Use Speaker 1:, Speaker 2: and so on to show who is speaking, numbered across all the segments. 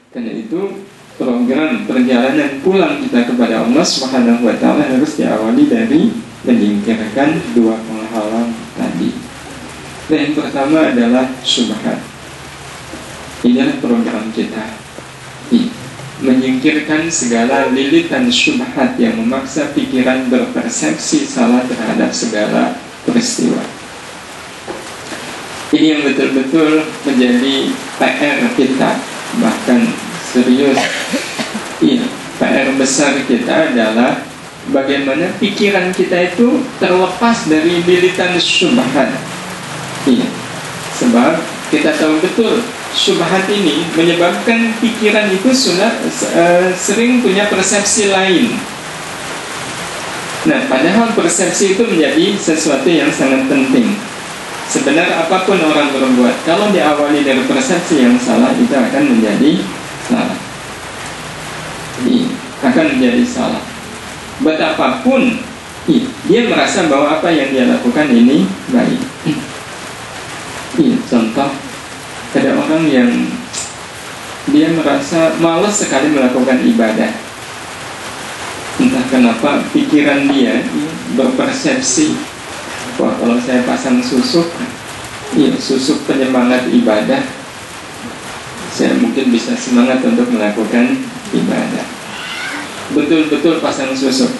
Speaker 1: Karena itu program perjalanan pulang kita kepada Allah Subhanahu wa Ta'ala harus diawali dari menyingkirkan dua penghalang tadi. Nah, yang pertama adalah syubhat. Inilah program kita, menyingkirkan segala lilitan syubhat yang memaksa pikiran berpersepsi salah terhadap segala peristiwa. Ini yang betul-betul menjadi PR kita, bahkan serius. PR besar kita adalah bagaimana pikiran kita itu terlepas dari lilitan syubhat. Sebab kita tahu betul syubhat ini menyebabkan pikiran itu sering punya persepsi lain. Nah, padahal persepsi itu menjadi sesuatu yang sangat penting. Sebenarnya apapun orang berbuat, kalau diawali dari persepsi yang salah, itu akan menjadi salah. Akan menjadi salah. Betapapun dia merasa bahwa apa yang dia lakukan ini baik. Contoh, ada orang yang dia merasa malas sekali melakukan ibadah. Entah kenapa pikiran dia berpersepsi, wah, kalau saya pasang susuk penyemangat ibadah, saya mungkin bisa semangat untuk melakukan ibadah. Betul-betul pasang susuk,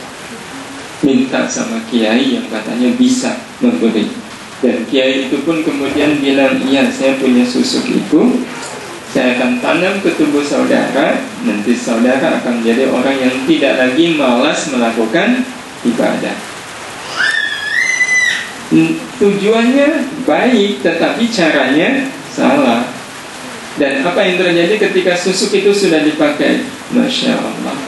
Speaker 1: minta sama kiai yang katanya bisa memberi. Dan kiai itu pun kemudian bilang, iya, saya punya susuk itu, saya akan tanam ke tubuh saudara. Nanti saudara akan menjadi orang yang tidak lagi malas melakukan ibadah. Tujuannya baik, tetapi caranya salah. Dan apa yang terjadi ketika susuk itu sudah dipakai? Masya Allah,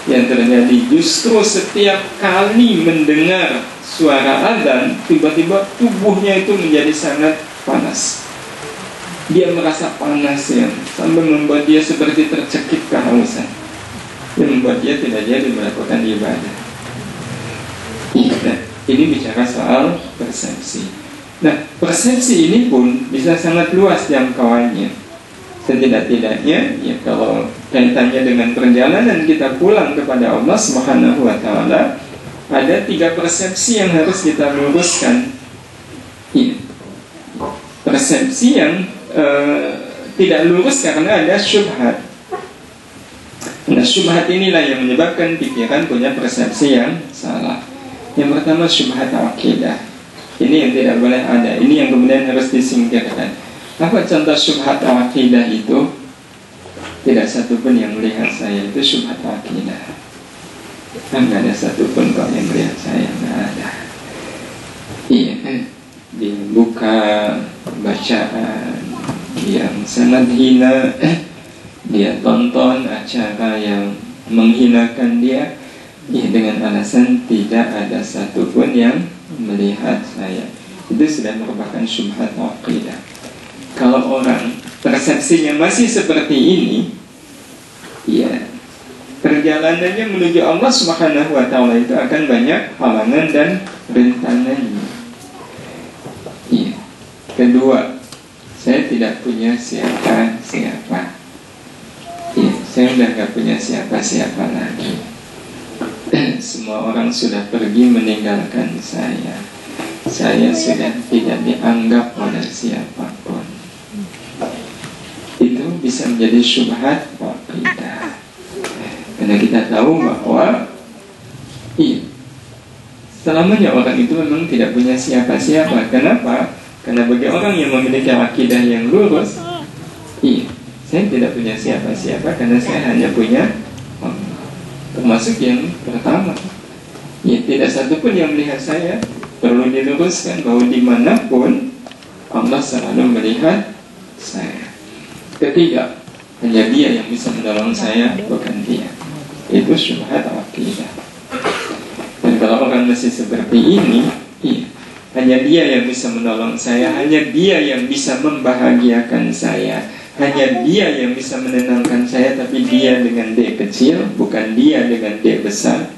Speaker 1: yang terjadi justru setiap kali mendengar suara adzan, tiba-tiba tubuhnya itu menjadi sangat panas. Dia merasa panas ya, sampai membuat dia seperti tercekik kehausan, yang membuat dia tidak jadi melakukan ibadah. Ini bicara soal persepsi. Nah, persepsi ini pun bisa sangat luas jangkauannya. Setidak-tidaknya, ya, kalau kaitannya dengan perjalanan kita pulang kepada Allah Subhanahu wa Ta'ala, ada 3 persepsi yang harus kita luruskan. Persepsi yang tidak lurus karena ada syubhat. Nah, syubhat inilah yang menyebabkan pikiran punya persepsi yang salah. Yang pertama, syubhat akidah. Ini yang tidak boleh ada. Ini yang kemudian harus disingkirkan. Apa contoh syubhat akidah itu? Tidak satupun yang melihat saya itu syubhat akidah. Kan gak ada satupun kok yang melihat saya, gak ada. Dia buka bacaan yang sangat hina, dia tonton acara yang menghinakan dia, dengan alasan tidak ada satupun yang melihat saya. Itu sudah merupakan syubhat aqidah. Kalau orang persepsinya masih seperti ini, perjalanannya menuju Allah Subhanahu wa Ta'ala itu akan banyak halangan dan rintangannya. Kedua, saya tidak punya siapa-siapa. Saya sudah tidak punya siapa-siapa lagi. Semua orang sudah pergi meninggalkan saya. Saya sudah tidak dianggap oleh siapapun. Itu bisa menjadi syubhat aqidah. Karena kita tahu bahwa selamanya orang itu memang tidak punya siapa-siapa. Kenapa? Karena bagi orang yang memiliki akidah yang lurus, saya tidak punya siapa-siapa karena saya hanya punya Allah. Termasuk yang pertama, tidak satupun yang melihat saya. Perlu diluruskan bahwa dimanapun Allah selalu melihat saya. Ketiga, hanya Dia yang bisa menolong saya, bukan dia. Itu syubhat akidah. Dan kalau orang masih seperti ini, hanya Dia yang bisa menolong saya, hanya Dia yang bisa membahagiakan saya, hanya Dia yang bisa menenangkan saya, tapi Dia dengan D kecil, bukan Dia dengan D besar.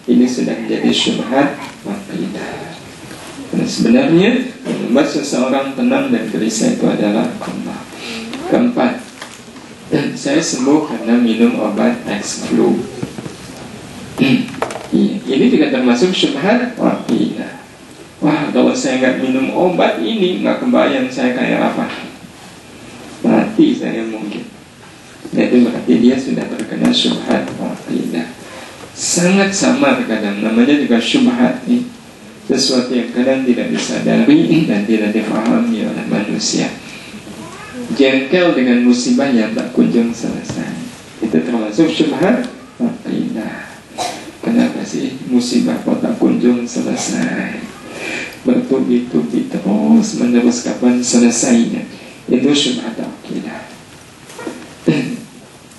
Speaker 1: Ini sudah menjadi syubhat aqidah. Karena sebenarnya yang membuat seseorang tenang dan gelisah itu adalah Allah. Keempat, saya sembuh karena minum obat X flu. Ini juga termasuk syubhat waqidah. Wah, kalau saya nggak minum obat ini, nggak kebayang saya kayak apa. Mati saya mungkin. Nah, itu berarti dia sudah terkena syubhat waqidah. Sangat sama terkadang, namanya juga syubhat nih. Sesuatu yang kadang tidak disadari dan tidak difahami oleh manusia. Jengkel dengan musibah yang tak kunjung selesai. Itu termasuk syubhat waqidah. Kenapa sih musibah kok tak kunjung selesai? Bertubi-tubi terus menerus, kapan selesainya? Itu syubhat waqidah.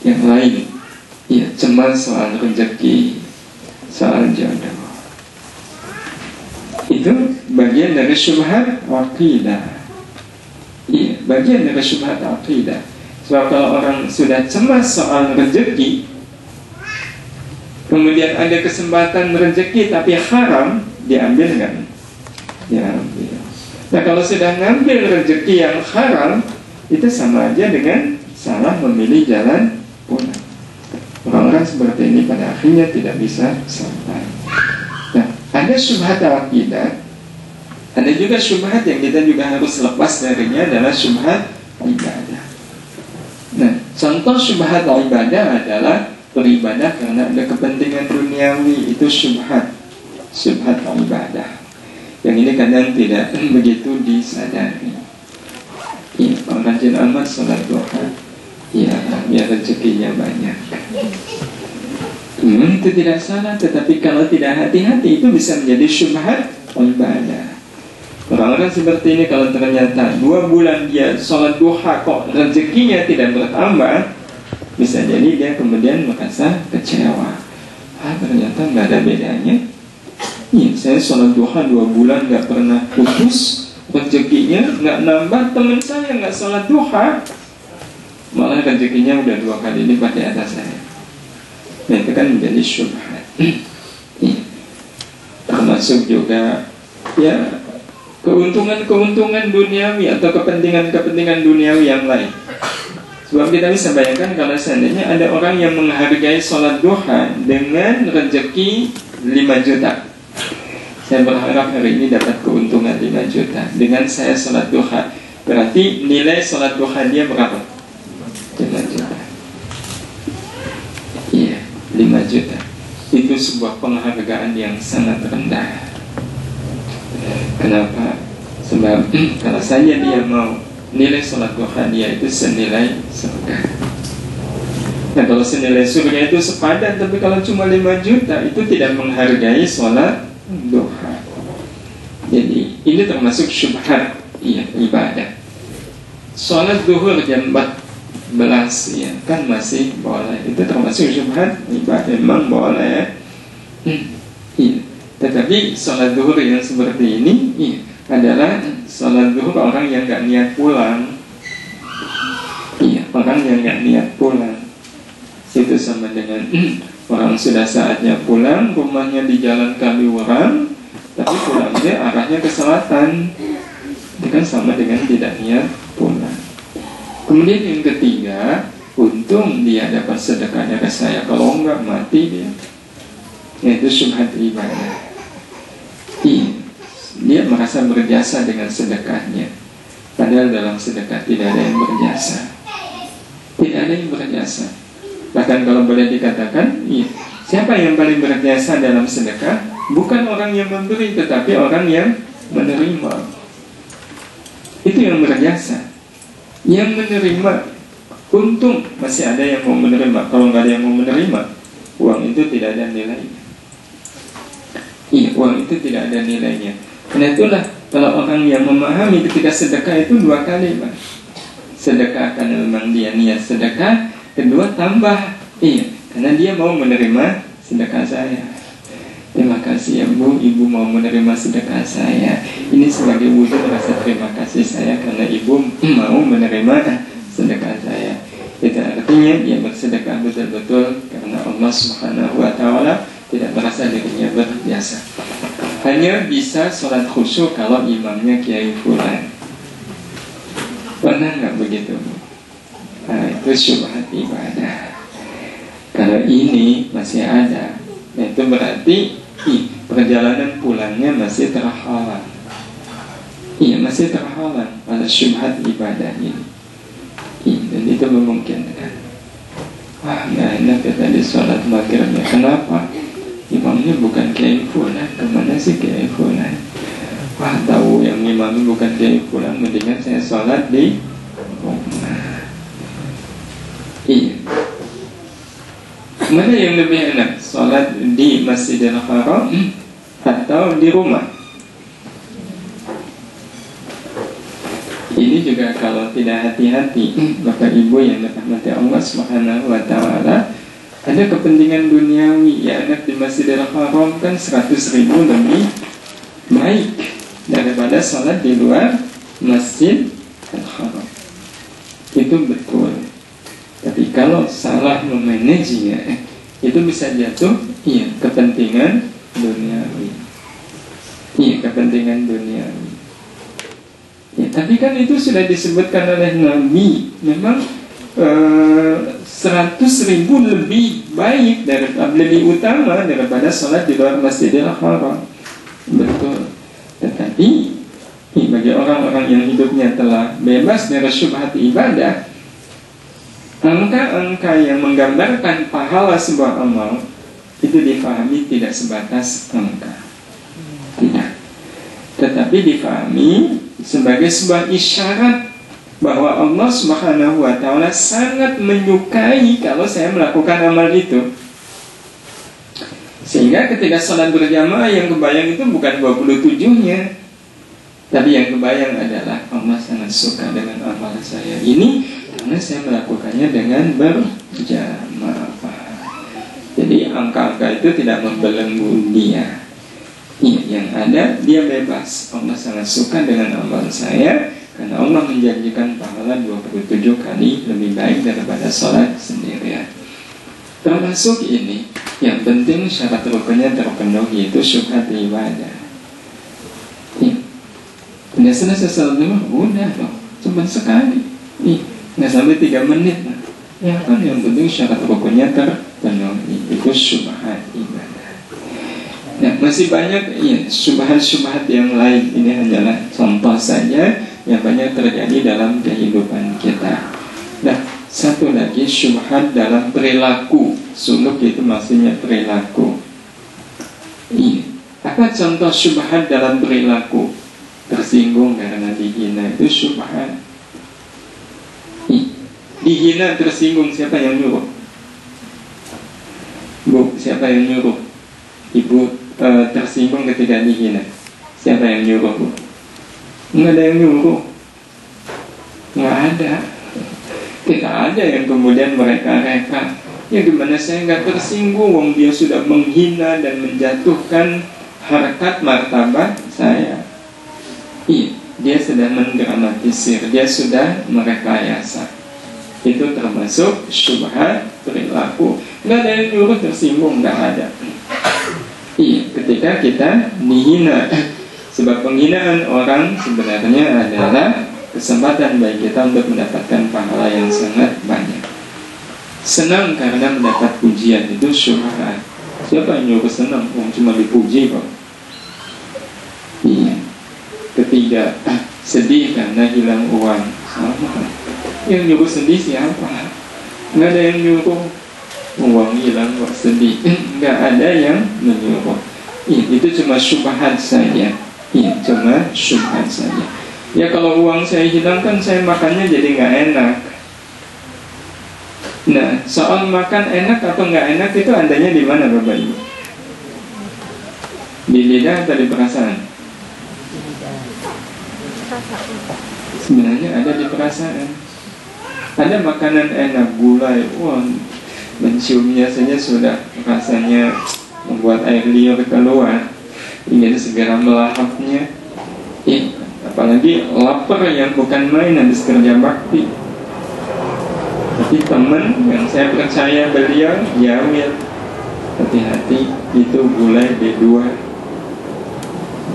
Speaker 1: Yang lain, ya cemas soal rezeki, soal jodoh. Itu bagian dari syubhat waqidah. Iya, bagian dari syubhat waqidah. Sebab kalau orang sudah cemas soal rezeki, kemudian ada kesempatan rezeki tapi haram, diambil nggak? Diambil. Nah, kalau sudah ngambil rezeki yang haram, itu sama aja dengan salah memilih jalan pulang. Orang-orang seperti ini pada akhirnya tidak bisa sampai. Nah, ada syubhat akidah, ada juga syubhat yang kita juga harus lepas darinya, adalah syubhat ibadah. Nah, contoh syubhat ibadah adalah beribadah karena ada kepentingan duniawi, itu syubhat ibadah. Yang ini kadang tidak begitu disadari. Ya, orang rajin amat sholat duha, ya biar rezekinya banyak. Itu tidak salah, tetapi kalau tidak hati-hati itu bisa menjadi syubhat ibadah. Orang-orang seperti ini kalau ternyata 2 bulan dia sholat duha kok rezekinya tidak bertambah, bisa jadi dia kemudian merasa kecewa. Ternyata nggak ada bedanya. Ya, saya sholat duha 2 bulan nggak pernah putus, rezekinya nggak nambah. Teman saya nggak sholat duha, malah rezekinya udah 2 kali lipat di atas saya. Nah, itu kan menjadi syubhat. Termasuk juga ya keuntungan-keuntungan duniawi atau kepentingan-kepentingan duniawi yang lain. Sebab kita bisa bayangkan kalau seandainya ada orang yang menghargai sholat duha dengan rezeki 5 juta. Saya berharap hari ini dapat keuntungan 5 juta dengan saya sholat duha. Berarti nilai sholat duha dia berapa? 5 juta. Iya, 5 juta. Itu sebuah penghargaan yang sangat rendah. Kenapa? Sebab kalau saja dia mau nilai sholat duha dia itu senilai surga. Nah, kalau senilai surga itu sepadan, tapi kalau cuma 5 juta itu tidak menghargai sholat duha. Jadi ini termasuk syubhat ibadah. Sholat duhur jam 14 ya kan masih boleh, itu termasuk syubhat ibadah, memang boleh. Iya. Tetapi sholat duhur yang seperti ini adalah sholat duhur orang yang gak niat pulang. Iya, orang yang gak niat pulang. Itu sama dengan orang sudah saatnya pulang, rumahnya di jalan Kaliurang, tapi pulangnya arahnya ke selatan. Itu kan sama dengan tidak niat pulang. Kemudian yang ketiga, untung dia dapat sedekahnya ke saya, kalau enggak mati dia. Yaitu syubhat ibadah. Dia merasa berjasa dengan sedekahnya, padahal dalam sedekah tidak ada yang berjasa. Tidak ada yang berjasa. Bahkan kalau boleh dikatakan, siapa yang paling berjasa dalam sedekah? Bukan orang yang memberi, tetapi orang yang menerima. Itu yang berjasa. Yang menerima, untung masih ada yang mau menerima. Kalau nggak ada yang mau menerima, uang itu tidak ada nilainya. Uang itu tidak ada nilainya. Karena itulah kalau orang yang memahami ketika sedekah itu 2 kali, Pak. Sedekah karena memang dia niat sedekah, kedua tambah, karena dia mau menerima sedekah saya. Terima kasih ya Bu, Ibu mau menerima sedekah saya. Ini sebagai wujud rasa terima kasih saya karena Ibu mau menerima sedekah saya. Itu artinya dia bersedekah betul-betul karena Allah Subhanahu wa Ta'ala, tidak merasa dirinya berjasa. Hanya bisa sholat khusyuk kalau imamnya Kiai Fulan. Pernah nggak begitu? Nah, itu syubhat ibadah. Kalau ini masih ada, itu berarti perjalanan pulangnya masih terhalang. Iya, masih terhalang pada syubhat ibadah ini. Dan itu memungkinkan. Wah, nggak enak ya tadi sholat maghribnya. Kenapa? Imamnya bukan kiai fulan. Kemana sih kiai fulan? Wah, tahu yang imamnya bukan kiai fulan, mendingan saya sholat di rumah. Iya. Mana yang lebih enak? Sholat di Masjidil Haram atau di rumah? Ini juga kalau tidak hati-hati, Bapak Ibu yang dirahmati Allah Subhanahu wa Ta'ala, ada kepentingan duniawi. Ya, anak di Masjidil Haram kan 100.000 lebih baik daripada sholat di luar Masjid Al-Haram. Itu betul. Tapi kalau salah memanajenya, itu bisa jatuh kepentingan duniawi. Iya, kepentingan duniawi. Ya, tapi kan itu sudah disebutkan oleh Nabi. Memang 100.000 lebih baik lebih utama daripada sholat di luar Masjidil Haram. Betul. Tetapi bagi orang-orang yang hidupnya telah bebas dari syubhat ibadah, angka-angka yang menggambarkan pahala sebuah amal itu difahami tidak sebatas angka, tidak, tetapi difahami sebagai sebuah isyarat bahwa Allah Subhanahu wa Ta'ala sangat menyukai kalau saya melakukan amal itu. Sehingga ketika sholat berjamaah yang kebayang itu bukan 27-nya, tapi yang kebayang adalah Allah sangat suka dengan amal saya ini karena saya melakukannya dengan berjamaah. Jadi angka-angka itu tidak membelenggu dia. Yang ada dia bebas. Allah sangat suka dengan amal saya karena Allah menjanjikan pahala 27 kali lebih baik daripada sholat sendirian. Termasuk ini, yang penting syarat rukunnya terpenuhi, itu syubhat ibadah. Udah selesai sholat lima, udah dong, cuma sekali. Nggak sampai 3 menit. Ya kan, yang penting syarat rukunnya terpenuhi, itu syubhat ibadah. Nah, masih banyak syubhat-syubhat yang lain. Ini hanyalah contoh saja yang banyak terjadi dalam kehidupan kita. Nah, satu lagi syubhat dalam perilaku. Suluk itu maksudnya perilaku. Apa contoh syubhat dalam perilaku? Tersinggung karena dihina, itu syubhat. Dihina, tersinggung, siapa yang nyuruh? Bu, siapa yang nyuruh? Ibu tersinggung ketika dihina, siapa yang nyuruh, Bu? Nggak ada yang nyuruh. Nggak ada. Tidak ada yang kemudian mereka reka. Ya gimana saya nggak tersinggung, wong dia sudah menghina dan menjatuhkan harkat martabat saya. Dia sudah mendramatisir, dia sudah merekayasa. Itu termasuk syubhat perilaku. Nggak ada yang nyuruh tersinggung, nggak ada. Ketika kita dihina, sebab penghinaan orang sebenarnya adalah kesempatan bagi kita untuk mendapatkan pahala yang sangat banyak. Senang karena mendapat pujian, itu syubhat. Siapa yang nyuruh senang? Cuma dipuji kok. Ketiga, sedih karena hilang uang. Sama. Yang nyuruh sedih siapa? Nggak ada yang nyuruh. Uang hilang kok sedih. Nggak ada yang menyuruh. Itu cuma syubhat saja. Cuma syubhat saja. Ya kalau uang saya hilang kan saya makannya jadi nggak enak. Nah, soal makan enak atau nggak enak itu adanya di mana, Bapak Ibu? Di lidah atau di perasaan? Sebenarnya ada di perasaan. Ada makanan enak, gulai, wah, menciumnya saja sudah rasanya membuat air liur keluar, ingin segera melahapnya. Apalagi lapar yang bukan main habis kerja bakti. Tapi teman yang saya percaya beliau jawil, hati-hati, itu gulai B2.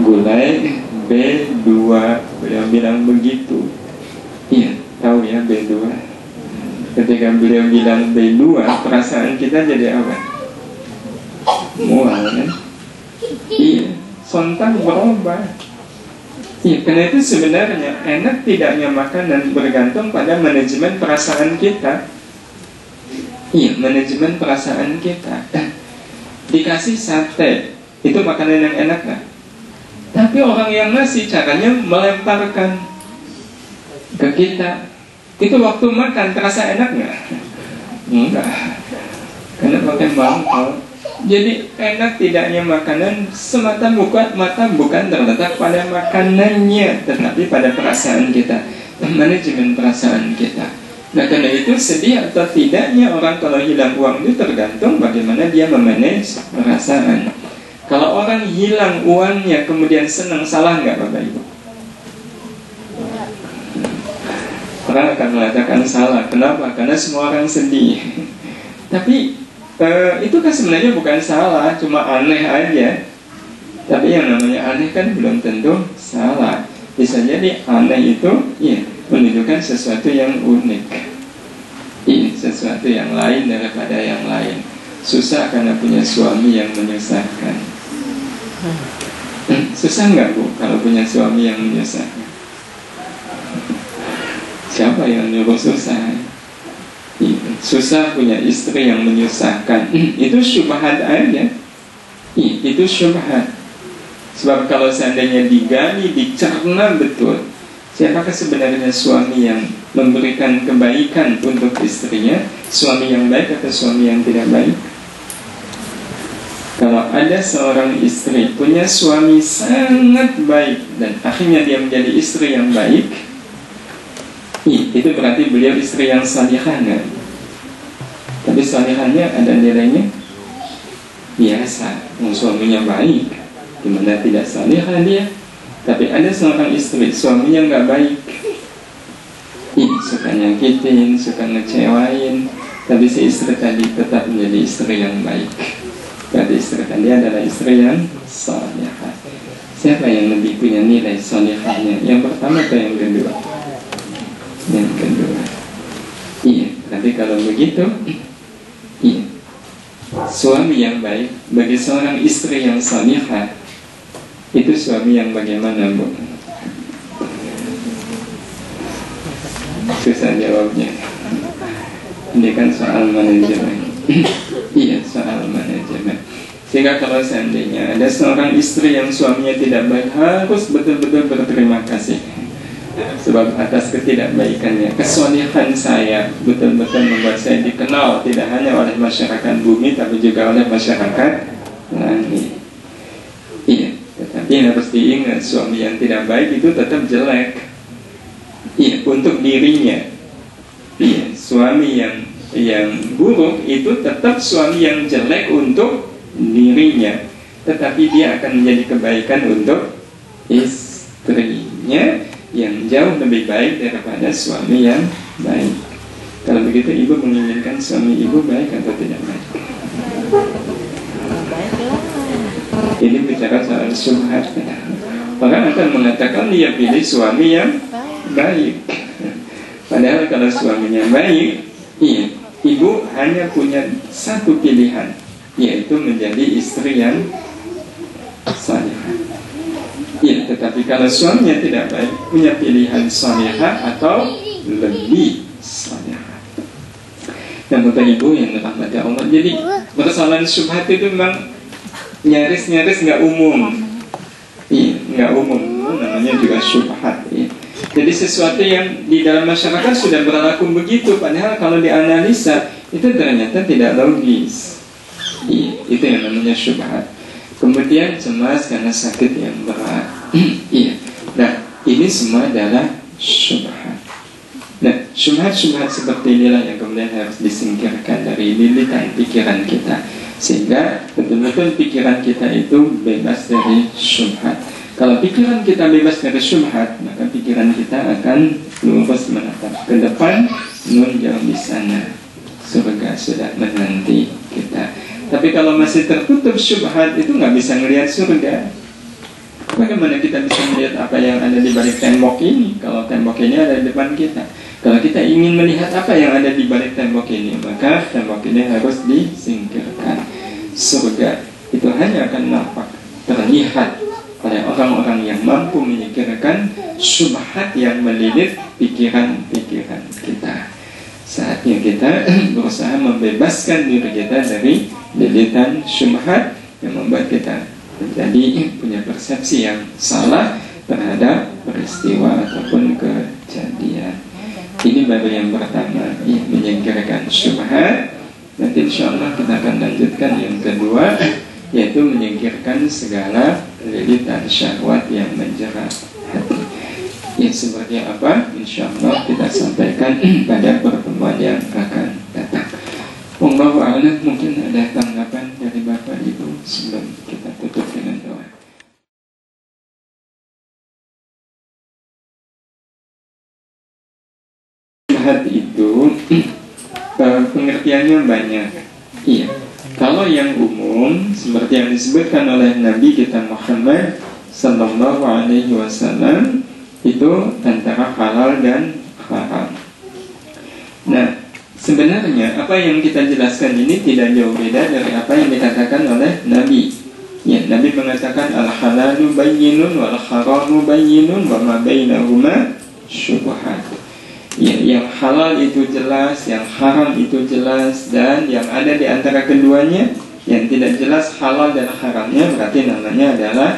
Speaker 1: Gulai B2, beliau bilang begitu. Tahu ya B2. Ketika beliau bilang B2, perasaan kita jadi apa? Mual kan? Iya, sontak berubah. Iya, karena itu sebenarnya enak tidaknya makanan bergantung pada manajemen perasaan kita. Iya, manajemen perasaan kita. Dikasih sate, itu makanan yang enak nggak? Tapi orang yang ngasih caranya melemparkan ke kita. Itu waktu makan terasa enak nggak? Enggak, karena pakai mangkok. Jadi enak tidaknya makanan semata-mata bukan terletak pada makanannya, tetapi pada perasaan kita, manajemen perasaan kita. Nah, karena itu sedih atau tidaknya orang kalau hilang uang itu tergantung bagaimana dia memanage perasaan. Kalau orang hilang uangnya kemudian senang, salah nggak Bapak Ibu? Orang akan mengatakan salah. Kenapa? Karena semua orang sedih. Tapi itu kan sebenarnya bukan salah, cuma aneh aja. Tapi yang namanya aneh kan belum tentu salah. Bisa jadi aneh itu ya, menunjukkan sesuatu yang unik, sesuatu yang lain daripada yang lain. Susah karena punya suami yang menyusahkan. Susah nggak Bu kalau punya suami yang menyusahkan? Siapa yang nyuruh susah? Susah punya istri yang menyusahkan. Itu syubhat aja. Itu syubhat. Sebab kalau seandainya digali, dicerna betul, siapakah sebenarnya suami yang memberikan kebaikan untuk istrinya? Suami yang baik atau suami yang tidak baik? Kalau ada seorang istri punya suami sangat baik dan akhirnya dia menjadi istri yang baik, itu berarti beliau istri yang salihah kan? Tapi salihahnya ada nilainya biasa. Suaminya baik, gimana tidak salihah dia? Tapi ada seorang istri, suaminya nggak baik, suka nyakitin, suka ngecewain, tapi si istri tadi tetap menjadi istri yang baik. Berarti istri tadi adalah istri yang salihah. Siapa yang lebih punya nilai salihahnya? Yang pertama atau yang kedua? Yang kedua. Iya, tapi kalau begitu, iya, suami yang baik bagi seorang istri yang salihah itu suami yang bagaimana Bu? Susah jawabnya. Ini kan soal manajemen. Iya, soal manajemen. Sehingga kalau seandainya ada seorang istri yang suaminya tidak baik, harus betul-betul berterima kasih. Sebab atas ketidakbaikannya, kesolihan saya betul-betul membuat saya dikenal tidak hanya oleh masyarakat bumi, tapi juga oleh masyarakat langit. Iya, tetapi harus diingat, suami yang tidak baik itu tetap jelek. Iya, untuk dirinya. Iya, suami yang buruk itu tetap suami yang jelek untuk dirinya, tetapi dia akan menjadi kebaikan untuk istrinya yang jauh lebih baik daripada suami yang baik. Kalau begitu ibu menginginkan suami ibu baik atau tidak baik? Ini bicara soal syubhat. Orang akan mengatakan dia pilih suami yang baik. Padahal kalau suaminya baik, iya, ibu hanya punya satu pilihan, yaitu menjadi istri yang salihah. Ya, tetapi kalau suaminya tidak baik, punya pilihan salihah atau lebih salihah. Dan Bapak Ibu yang dirahmati Allah, jadi persoalan syubhat itu memang nyaris nggak umum. Iya, nggak umum, namanya juga syubhat. Iya. Jadi sesuatu yang di dalam masyarakat sudah berlaku begitu, padahal kalau dianalisa itu ternyata tidak logis. Iya, itu yang namanya syubhat. Kemudian cemas karena sakit yang berat. Iya. Nah, ini semua adalah syubhat. Nah, syubhat-syubhat seperti inilah yang kemudian harus disingkirkan dari lilitan pikiran kita, sehingga betul-betul pikiran kita itu bebas dari syubhat. Kalau pikiran kita bebas dari syubhat, maka pikiran kita akan lurus menatap ke depan, menjauh di sana. Surga sudah menanti kita. Tapi kalau masih tertutup syubhat, itu nggak bisa ngelihat surga. bagaimana kita bisa melihat apa yang ada di balik tembok ini kalau tembok ini ada di depan kita? Kalau kita ingin melihat apa yang ada di balik tembok ini, maka tembok ini harus disingkirkan. Surga itu hanya akan nampak, terlihat oleh orang-orang yang mampu menyingkirkan syubhat yang melilit pikiran-pikiran kita. Saatnya kita berusaha membebaskan diri kita dari lilitan syubhat yang membuat kita menjadi punya persepsi yang salah terhadap peristiwa ataupun kejadian. Ini baru yang pertama, menyingkirkan syubhat. Nanti insya Allah kita akan lanjutkan yang kedua, yaitu menyingkirkan segala lilitan syahwat yang menjerat hati. Ya, seperti apa? Insya Allah kita sampaikan pada pertemuan yang akan datang. Wallahu a'lam. Mungkin ada tanggapan dari Bapak Ibu sebelum kita tutup dengan doa. Syubhat itu pengertiannya banyak. Iya. Kalau yang umum seperti yang disebutkan oleh Nabi kita Muhammad sallallahu alaihi wasallam itu antara halal dan haram. Nah, sebenarnya apa yang kita jelaskan ini tidak jauh beda dari apa yang dikatakan oleh Nabi. Ya, Nabi mengatakan al-halalu bayyinun wal haramu bayyinun wa ma bainahuma syubhat. Ya, yang halal itu jelas, yang haram itu jelas, dan yang ada di antara keduanya yang tidak jelas halal dan haramnya berarti namanya adalah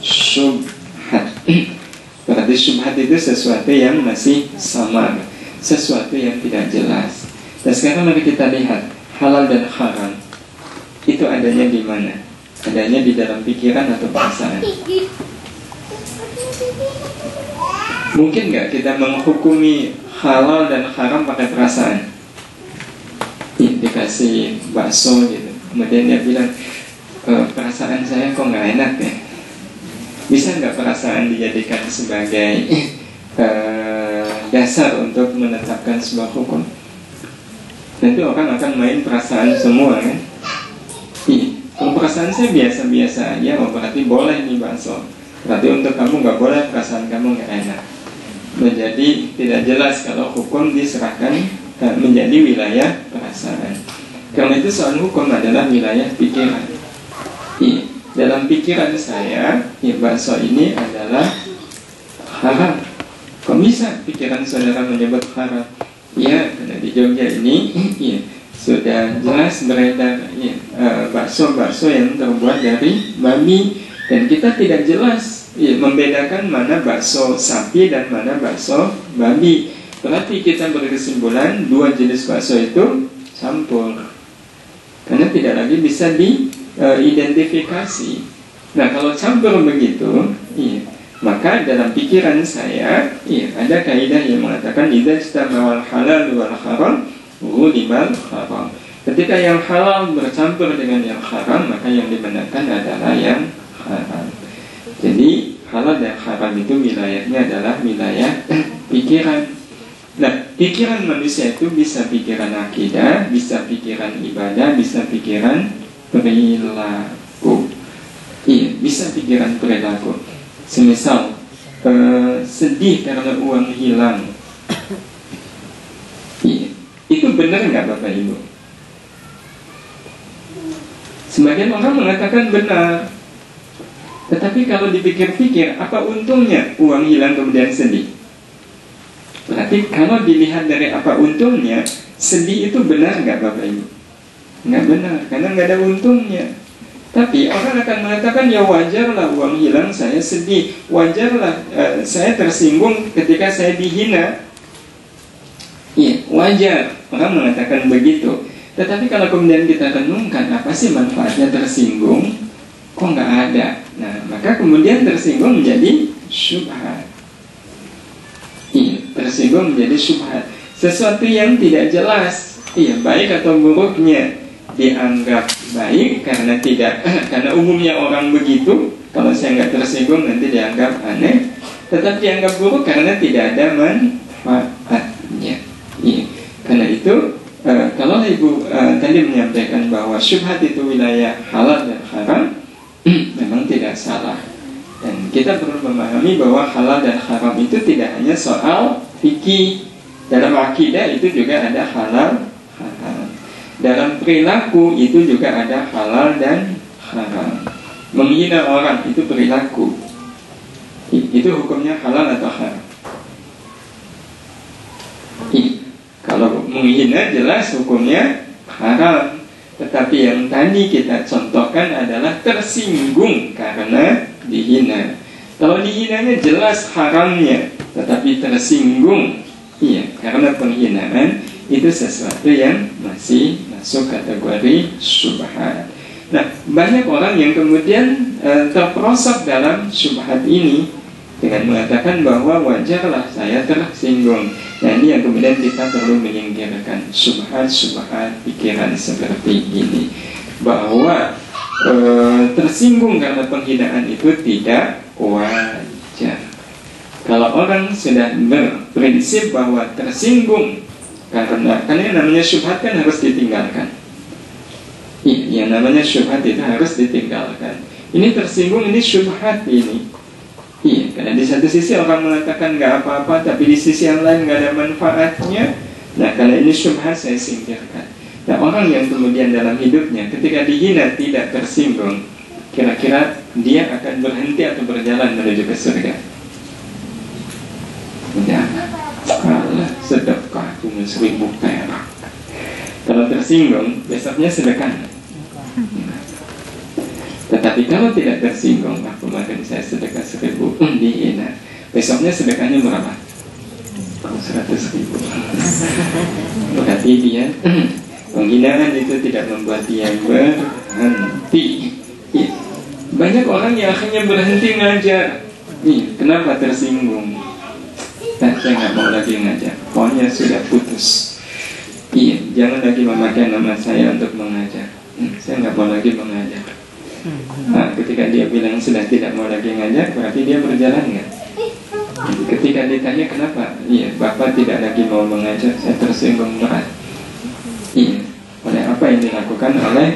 Speaker 1: syubhat. Berarti syubhat itu sesuatu yang masih samar, sesuatu yang tidak jelas. Dan sekarang mari kita lihat halal dan haram itu adanya di mana? Adanya di dalam pikiran atau perasaan. Mungkin nggak kita menghukumi halal dan haram pakai perasaan? Dikasih bakso gitu, kemudian dia bilang perasaan saya kok nggak enak ya. Bisa nggak perasaan dijadikan sebagai dasar untuk menetapkan sebuah hukum? Nanti orang akan main perasaan semua kan? Kalau perasaan saya biasa-biasa aja, berarti boleh nih bakso. Berarti untuk kamu nggak boleh, perasaan kamu nggak enak. Menjadi tidak jelas kalau hukum diserahkan menjadi wilayah perasaan. Karena itu soal hukum adalah wilayah pikiran. Dalam pikiran saya, bakso ini adalah haram. Kok bisa pikiran saudara menyebut haram? Ya, karena di Jogja ini sudah jelas beredar bakso-bakso yang terbuat dari babi, dan kita tidak jelas membedakan mana bakso sapi dan mana bakso babi. Berarti kita berkesimpulan dua jenis bakso itu campur, karena tidak lagi bisa diidentifikasi. Nah, kalau campur begitu, maka dalam pikiran saya ada kaidah yang mengatakan idza istama'al halal wal haram ghulimal haram. Ketika yang halal bercampur dengan yang haram, maka yang dibenarkan adalah yang haram. Jadi halal dan haram itu wilayahnya adalah wilayah pikiran. Nah, pikiran manusia itu bisa pikiran akidah, bisa pikiran ibadah, bisa pikiran perilaku. Bisa pikiran perilaku. Semisal sedih karena uang hilang. Itu benar nggak Bapak Ibu? Sebagian orang mengatakan benar. Tetapi kalau dipikir-pikir, apa untungnya uang hilang kemudian sedih? Berarti kalau dilihat dari apa untungnya, sedih itu benar nggak Bapak Ibu? Nggak benar, karena nggak ada untungnya. Tapi orang akan mengatakan, ya wajarlah uang hilang, saya sedih. Wajarlah saya tersinggung ketika saya dihina. Wajar, orang mengatakan begitu. Tetapi kalau kemudian kita renungkan, apa sih manfaatnya tersinggung? Kok nggak ada? Nah, maka kemudian tersinggung menjadi syubhat. Tersinggung menjadi syubhat. Sesuatu yang tidak jelas, baik atau buruknya dianggap baik karena tidak, karena umumnya orang begitu. Kalau saya nggak tersinggung nanti dianggap aneh. Tetap dianggap buruk karena tidak ada manfaatnya. Karena itu kalau Ibu tadi menyampaikan bahwa syubhat itu wilayah halal dan haram, memang tidak salah. Dan kita perlu memahami bahwa halal dan haram itu tidak hanya soal fikih. Dalam akidah itu juga ada halal haram. Dalam perilaku itu juga ada halal dan haram. Menghina orang itu perilaku. Itu hukumnya halal atau haram? Kalau menghina jelas hukumnya haram. Tetapi yang tadi kita contohkan adalah tersinggung karena dihina. Kalau dihinanya jelas haramnya, tetapi tersinggung, iya, karena penghinaan, itu sesuatu yang masih masuk kategori syubhat. Nah, banyak orang yang kemudian terperosok dalam syubhat ini dengan mengatakan bahwa wajarlah saya tersinggung. Nah, ini yang kemudian kita perlu menyingkirkan syubhat-syubhat pikiran seperti ini, bahwa tersinggung karena penghinaan itu tidak wajar. Kalau orang sudah berprinsip bahwa tersinggung karena yang namanya syubhat kan harus ditinggalkan. Yang namanya syubhat itu harus ditinggalkan. Ini tersinggung, ini syubhat ini. Iya, karena di satu sisi orang mengatakan nggak apa-apa, tapi di sisi yang lain nggak ada manfaatnya. Nah, kalau ini syubhat saya singkirkan. Nah, orang yang kemudian dalam hidupnya ketika dihina tidak tersinggung, kira-kira dia akan berhenti atau berjalan menuju ke surga? Jangan. Kalah sedekah cuma 1000 perak. Kalau tersinggung, besoknya sedekah. Tetapi kalau tidak tersinggung, kemarin saya sedekah 1000, dihina, besoknya sedekahnya berapa? 100.000. Berarti dia penghinaan itu tidak membuat dia berhenti. Banyak orang yang akhirnya berhenti ngajar. Kenapa? Tersinggung. Nah, saya nggak mau lagi ngajar, pokoknya sudah putus. Jangan lagi memakai nama saya untuk mengajar. Saya nggak mau lagi mengajar. Nah, ketika dia bilang sudah tidak mau lagi ngajar, berarti dia berjalan nggak? Ketika ditanya kenapa, Bapak tidak lagi mau mengajar, saya tersinggung berat. Oleh apa yang dilakukan oleh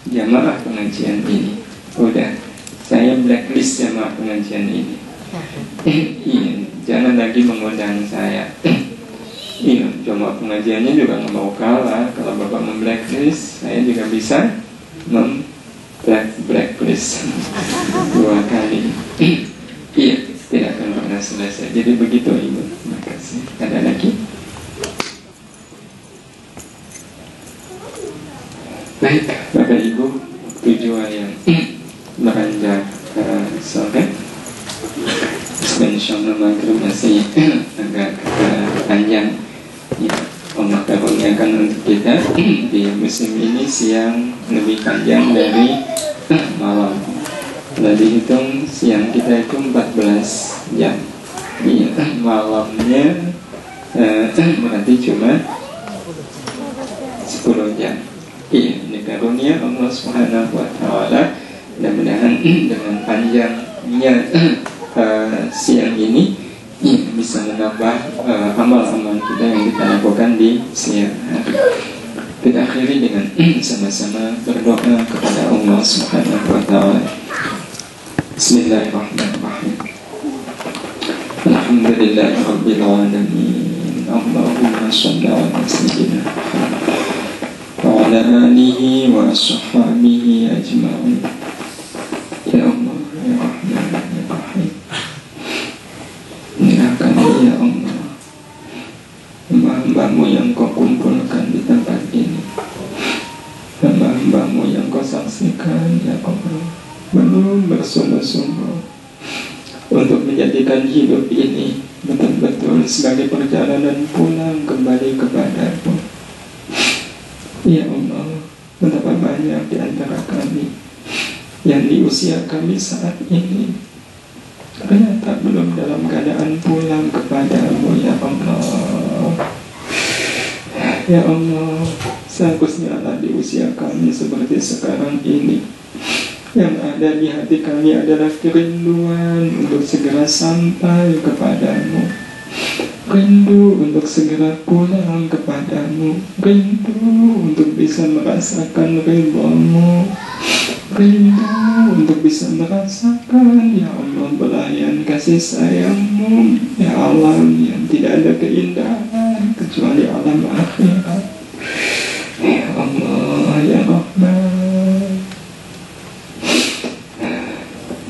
Speaker 1: jamaah pengajian ini? Udah, saya blacklist jamaah pengajian ini. Jangan lagi mengundang saya. Jamaah pengajiannya juga nggak mau kalah. Kalau Bapak memblacklist, saya juga bisa blacklist 2 kali. Tidak akan pernah selesai. Jadi begitu Ibu. Terima kasih. Ada lagi? Baik, Bapak Ibu, tujuan yang beranjak sore. Insyaallah maghrib masih agak panjang. Allah karuniakan untuk kita di musim ini siang lebih panjang dari malam. Kalau dihitung siang kita itu 14 jam, malamnya berarti cuma 10 jam. Ini karunia Allah Subhanahu wa Ta'ala. Mudah-mudahan dengan panjangnya siang ini bisa menambah amal-amal kita yang kita lakukan di siang hari. Kita akhiri dengan sama-sama berdoa kepada Allah Subhanahu wa Ta'ala. Bismillahirrahmanirrahim. Alhamdulillahirabbil alamin. Allahumma shalli ala sayyidina Muhammad wa ala alihi wa sahbihi ajma'in. Ya Allah, ya Rahman, ya Rahim. Nyerahkan ya Allah hamba-hambamu yang kau kumpulkan di tempat ini, hamba-hambamu yang kau saksikan ya Allah, belum bersungguh-sungguh untuk menjadikan hidup ini betul-betul sebagai perjalanan pulang kembali kepadamu. Ya Allah, betapa banyak di antara kami yang di usia kami saat ini ternyata belum dalam keadaan pulang kepadamu ya Allah. Ya Allah, seharusnya di usia kami seperti sekarang ini, yang ada di hati kami adalah kerinduan untuk segera sampai kepadamu, rindu untuk segera pulang kepadamu, rindu untuk bisa merasakan ridhamu, rindu untuk bisa merasakan ya Allah belayan kasih sayang-Mu, ya alam yang tidak ada keindahan kecuali alam akhirat. Ya Allah ya Rahman,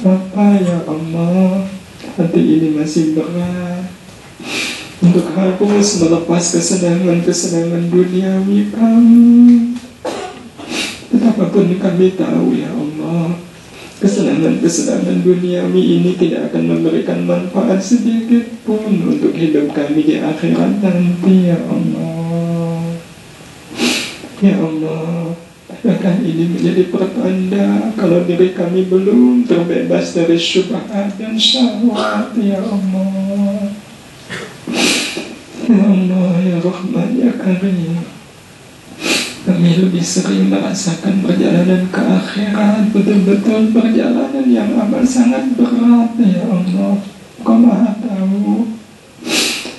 Speaker 1: Bapa ya Allah, hati ini masih berat untuk harus melepas kesenangan-kesenangan duniawi kami. Betapapun kami tahu ya Allah, kesenangan-kesenangan duniawi ini tidak akan memberikan manfaat sedikit pun untuk hidup kami di akhirat nanti ya Allah. Ya Allah, bahkan ini menjadi pertanda kalau diri kami belum terbebas dari syubhat dan syahwat ya Allah. Ya Allah ya Rahman ya Karim, kami lebih sering merasakan perjalanan ke akhirat, betul-betul perjalanan yang amat sangat berat ya Allah. Kau Maha tahu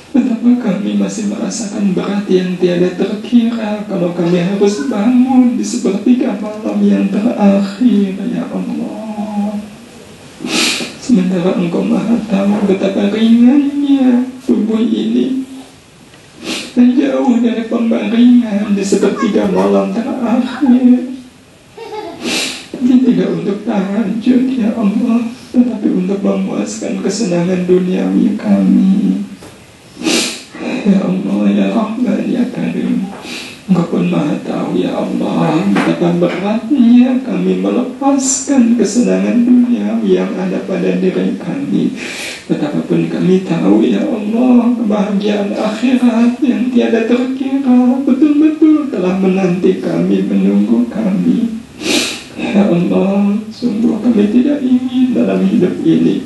Speaker 1: betapa kami masih merasakan berat yang tiada terkira kalau kami harus bangun di sepertiga malam yang terakhir ya Allah. Sementara Engkau Maha tahu betapa ringannya tubuh ini dan jauh dari pembaringan di sepertiga malam terakhir. Ini tidak untuk tahajud ya Allah, tetapi untuk memuaskan kesenangan duniawi kami. Ya Allah ya Rahman ya Karim, Engkau pun Maha tahu ya Allah betapa beratnya kami melepaskan kesenangan duniawi yang ada pada diri kami. Betapapun kami tahu ya Allah, kebahagiaan akhirat yang tiada terkira betul-betul telah menanti kami, menunggu kami. Ya Allah, sungguh kami tidak ingin dalam hidup ini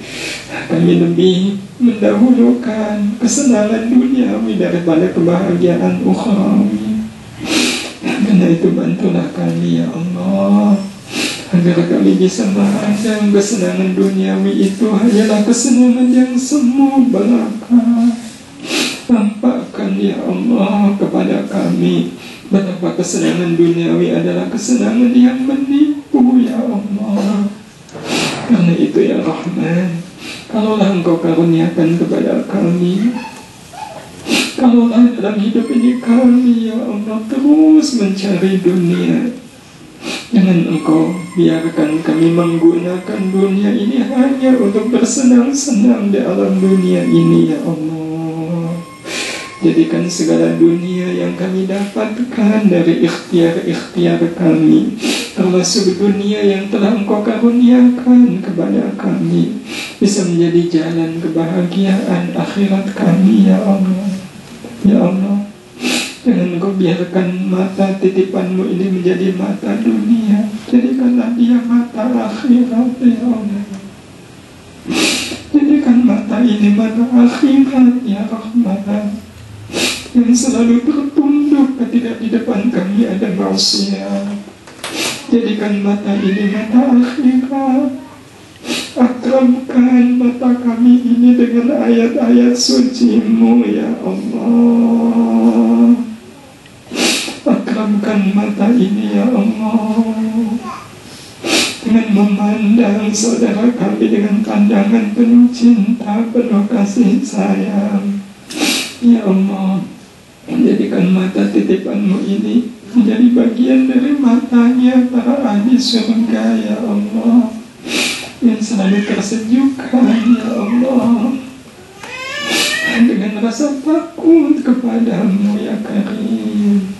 Speaker 1: kami lebih mendahulukan kesenangan duniawi daripada kebahagiaan ukhrawi. Karena itu bantulah kami ya Allah, agar kami bisa memandang kesenangan duniawi itu hanyalah kesenangan yang semu belaka. Tampakkan ya Allah kepada kami betapa kesenangan duniawi adalah kesenangan yang menipu ya Allah. Karena itu ya Rahman, kalaulah Engkau karuniakan kepada kami, kalaulah dalam hidup ini kami ya Allah terus mencari dunia, jangan Engkau biarkan kami menggunakan dunia ini hanya untuk bersenang-senang di alam dunia ini ya Allah. Jadikan segala dunia yang kami dapatkan dari ikhtiar-ikhtiar kami, termasuk dunia yang telah Engkau karuniakan kepada kami, bisa menjadi jalan kebahagiaan akhirat kami ya Allah. Ya Allah, jangan Engkau biarkan mata titipan-Mu ini menjadi mata dunia, jadikanlah dia mata akhirat ya Allah. Jadikan mata ini mata akhirat ya Rahman, yang selalu tertunduk ketika di depan kami ada maksiat. Jadikan mata ini mata akhirat. Akramkan mata kami ini dengan ayat-ayat suci-Mu ya Allah. Akramkan mata ini ya Allah, dengan memandang saudara kami dengan pandangan penuh cinta, penuh kasih sayang ya Allah. Jadikan mata titipan-Mu ini menjadi bagian dari matanya para ahli surga ya Allah, yang selalu tersejukkan ya Allah dengan rasa takut kepada-Mu ya Karim.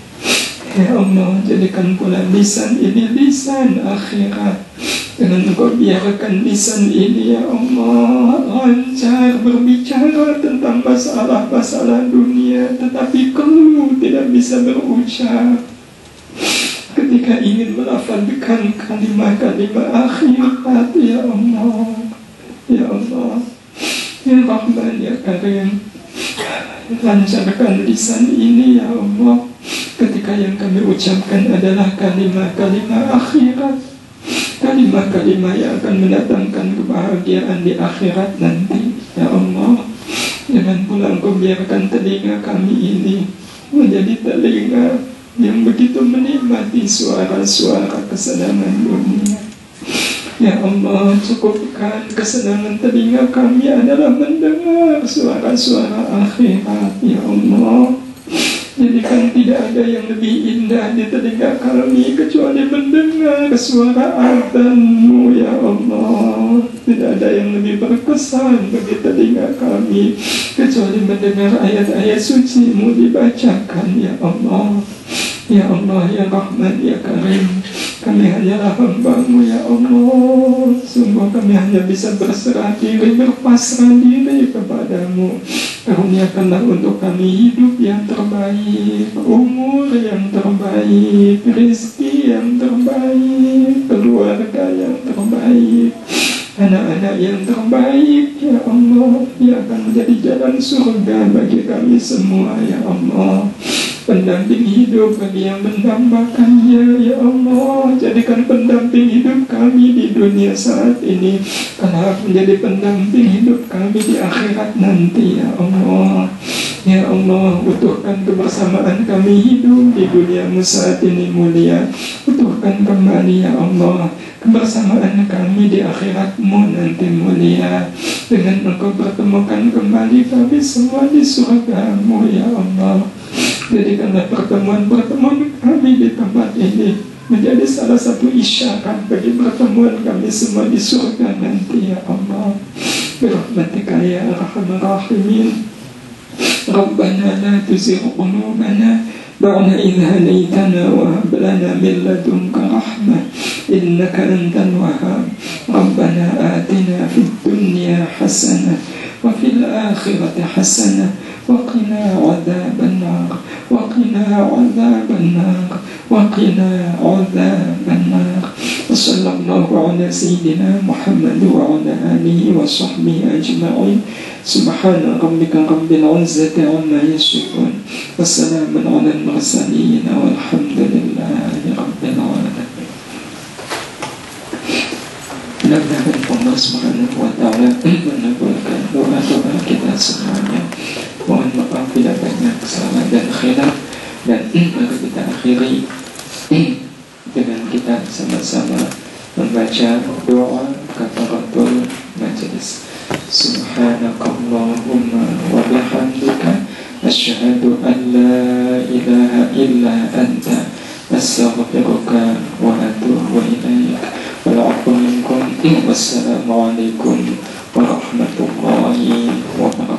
Speaker 1: Ya Allah, jadikan pula lisan ini lisan akhirat. Jangan Engkau biarkan lisan ini ya Allah lancar berbicara tentang masalah-masalah dunia, tetapi keluh tidak bisa berucap ketika ingin melafalkan kalimat-kalimat akhirat ya Allah. Ya Allah ya Rahman ya Karim, lancarkan lisan ini ya Allah ketika yang kami ucapkan adalah kalimat-kalimat akhirat, kalimat-kalimat yang akan mendatangkan kebahagiaan di akhirat nanti ya Allah. Jangan pula Engkau biarkan telinga kami ini menjadi telinga yang begitu menikmati suara-suara kesenangan dunia. Ya Allah, cukupkan kesenangan telinga kami adalah mendengar suara-suara akhirat. Ya Allah, jadikan tidak ada yang lebih indah di telinga kami kecuali mendengar suara azan-Mu. Ya Allah, tidak ada yang lebih berkesan bagi telinga kami kecuali mendengar ayat-ayat suci-Mu dibacakan. Ya Allah, ya Allah, ya Rahman, ya Karim, kami hanyalah hamba-Mu. Ya Allah, sungguh kami hanya bisa berserah diri, berpasrah diri kepada-Mu. Karuniakanlah untuk kami hidup yang terbaik, umur yang terbaik, rezeki yang terbaik, keluarga yang terbaik, anak-anak yang terbaik. Ya Allah, yang akan menjadi jalan surga bagi kami semua. Ya Allah, pendamping hidup bagi yang mendambakannya. Ya Allah, jadikan pendamping hidup kami di dunia saat ini kelak menjadi pendamping hidup kami di akhirat nanti. Ya Allah, ya Allah, utuhkan kebersamaan kami hidup di dunia-Mu saat ini mulia. Utuhkan kembali ya Allah kebersamaan kami di akhirat-Mu nanti mulia, dengan Engkau pertemukan kembali kami semua di surga-Mu. Ya Allah, jadikanlah pertemuan-pertemuan kami di tempat ini menjadi salah satu isyarat bagi pertemuan kami semua di surga nanti. Ya Allah, birahmatika ya arhamar rahimin. Rabbana la tuzigh qulubana ba'da idh hadaytana wa hab lana min ladunka rahmah innaka antal wahhab. Rabbana atina fid dunya hasanah wa fil akhirati hasanah وقنا عذاب النار وقنا عذاب النار وقنا عذاب النار. وصلى الله على سيدنا محمد وعلى آله وصحبه أجمعين. سبحان ربك رب العزة عما يصفون وسلام على المرسلين والحمد لله رب العالمين. Mudah-mudahan Allah Subhanahu wa Ta'ala menabulkan doa-doa kita semuanya. Mohon maaf bila banyak kesalahan dan khilaf, dan mari kita akhiri dengan kita sama-sama membaca doa kafaratul majelis. Subhanakallahumma wa bihamdika asyhadu an la ilaha illa anta astaghfiruka wa atubu ilaik. Wassalamualaikum warahmatullahi wabarakatuh.